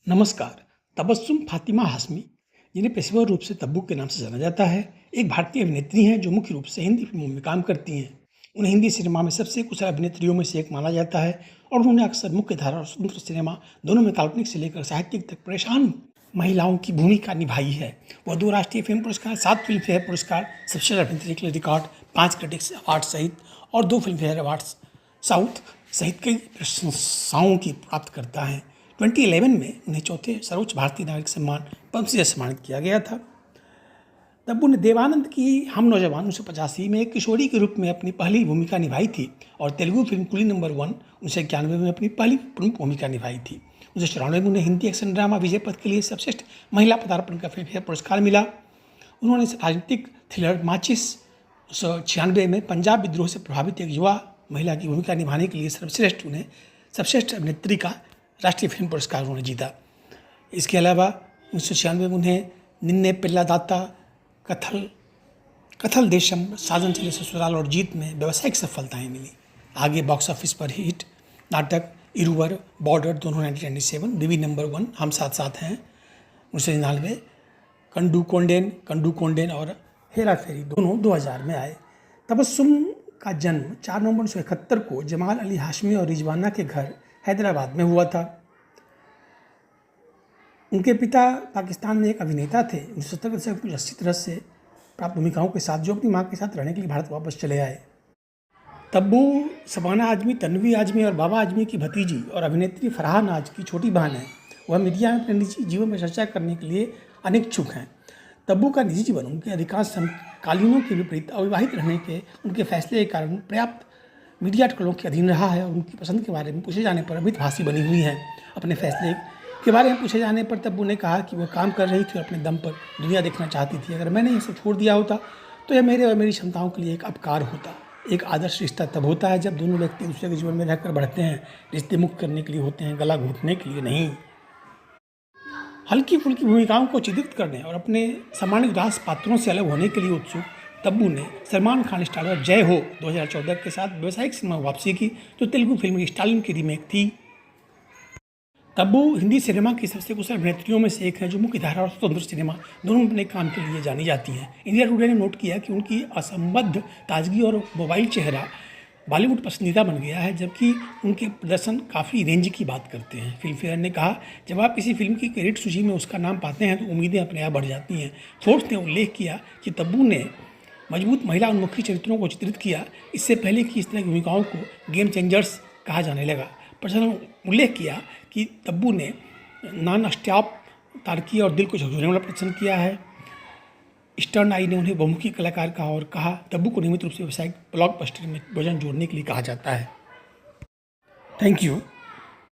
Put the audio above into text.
नमस्कार। तबस्सुम फातिमा हाशमी, जिन्हें पेशेवर रूप से तब्बू के नाम से जाना जाता है, एक भारतीय अभिनेत्री हैं जो मुख्य रूप से हिंदी फिल्मों में काम करती हैं। उन्हें हिंदी सिनेमा में सबसे कुशल अभिनेत्रियों में से एक माना जाता है और उन्होंने अक्सर मुख्य धारा और स्वतंत्र सिनेमा दोनों में काल्पनिक से लेकर साहित्यिक तक परेशान महिलाओं की भूमिका निभाई है। वह 2 राष्ट्रीय फिल्म पुरस्कार, 7 फिल्म फेयर पुरस्कार, सबसे अभिनेत्री के लिए रिकॉर्ड, 5 क्रिटिक्स अवार्ड सहित और 2 फिल्म फेयर अवार्ड्स साउथ सहित कई प्रशंसाओं की प्राप्त करता है। 2011 में उन्हें चौथे सर्वोच्च भारतीय नागरिक सम्मान पद्मश्री से सम्मानित किया गया था। तब्बू ने देवानंद की हम नौजवान 1985 में एक किशोरी के रूप में अपनी पहली भूमिका निभाई थी और तेलुगु फिल्म कुली नंबर 1 1991 में अपनी पहली प्रमुख भूमिका निभाई थी। 1994 में उन्हें हिंदी एक्शन ड्रामा विजय पथ के लिए सर्वश्रेष्ठ महिला पदार्पण का फिल्म फेयर पुरस्कार मिला। उन्होंने राजनीतिक थ्रिलर माचिस 1996 में पंजाब विद्रोह से प्रभावित एक युवा महिला की भूमिका निभाने के लिए सर्वश्रेष्ठ अभिनेत्री का राष्ट्रीय फिल्म पुरस्कार उन्होंने जीता। इसके अलावा 1996 में उन्हें निन्ने पेल्लादाता, कथल देशम, साजन चले ससुराल और जीत में व्यावसायिक सफलताएं मिली। आगे बॉक्स ऑफिस पर हिट नाटक इरुवर, बॉर्डर दोनों 1997, बीवी नंबर 1, हम साथ साथ हैं 1999, कंडू कोंडेन और हेरा फेरी दोनों 2000 में आए। तबस्सुम का जन्म 4 नवंबर 1971 को जमाल अली हाशमी और रिजवाना के घर हैदराबाद में हुआ था। उनके पिता पाकिस्तान में एक अभिनेता थे। 1970 के दशक में अच्छी तरह से प्राप्त भूमिकाओं के साथ जो अपनी मां के साथ रहने के लिए भारत वापस चले आए। तब्बू शबाना आजमी, तन्वी आजमी और बाबा आजमी की भतीजी और अभिनेत्री फरहा नाज की छोटी बहन है। वह मीडिया में अपने निजी जीवन में चर्चा करने के लिए अनिच्छुक हैं। तब्बू का निजी जीवन उनके अधिकांश समकालीनों के विपरीत अविवाहित रहने के उनके फैसले के कारण पर्याप्त मीडिया टकलों के अधीन रहा है और उनकी पसंद के बारे में पूछे जाने पर अमितभाषी बनी हुई हैं। अपने फैसले के बारे में पूछे जाने पर तब्बू ने कहा कि वह काम कर रही थी और अपने दम पर दुनिया देखना चाहती थी। अगर मैंने ये सब छोड़ दिया होता तो यह मेरे और मेरी क्षमताओं के लिए एक अपकार होता। एक आदर्श रिश्ता तब होता है जब दोनों व्यक्ति दूसरे के जीवन में रहकर बढ़ते हैं। रिश्ते मुक्त करने के लिए होते हैं, गला घोंटने के लिए नहीं। हल्की फुल्की भूमिकाओं को चित्रित करने और अपने सामान्य उदास पात्रों से अलग होने के लिए उत्सुक तब्बू ने सलमान खान स्टारर जय हो 2014 के साथ व्यावसायिक सिनेमा वापसी की, जो तेलुगु फिल्म स्टालिन की रीमेक थी। तब्बू हिंदी सिनेमा की सबसे कुशल अभिनेत्रियों में से एक है जो मुख्य धारा और स्वतंत्र सिनेमा दोनों में अपने काम के लिए जानी जाती हैं। इंडिया टुडे ने नोट किया कि उनकी असंबद्ध ताजगी और मोबाइल चेहरा बॉलीवुड पसंदीदा बन गया है, जबकि उनके प्रदर्शन काफ़ी रेंज की बात करते हैं। फिल्म फेयर ने कहा, जब आप किसी फिल्म की क्रेडिट सूची में उसका नाम पाते हैं तो उम्मीदें अपने आप बढ़ जाती हैं। फोर्ब्स ने उल्लेख किया कि तब्बू ने मजबूत महिला उन्मुखी चरित्रों को चित्रित किया, इससे पहले कि इस तरह की भूमिकाओं को गेम चेंजर्स कहा जाने लगा। प्रदर्शन ने उल्लेख किया कि तब्बू ने नॉन स्टॉप तारकी और दिल को झकझोरने वाला प्रदर्शन किया है। ईस्टर्न आई ने उन्हें बहुमुखी कलाकार कहा और कहा, तब्बू को नियमित रूप से व्यावसायिक ब्लॉकबस्टर में वजन जोड़ने के लिए कहा जाता है। Thank you.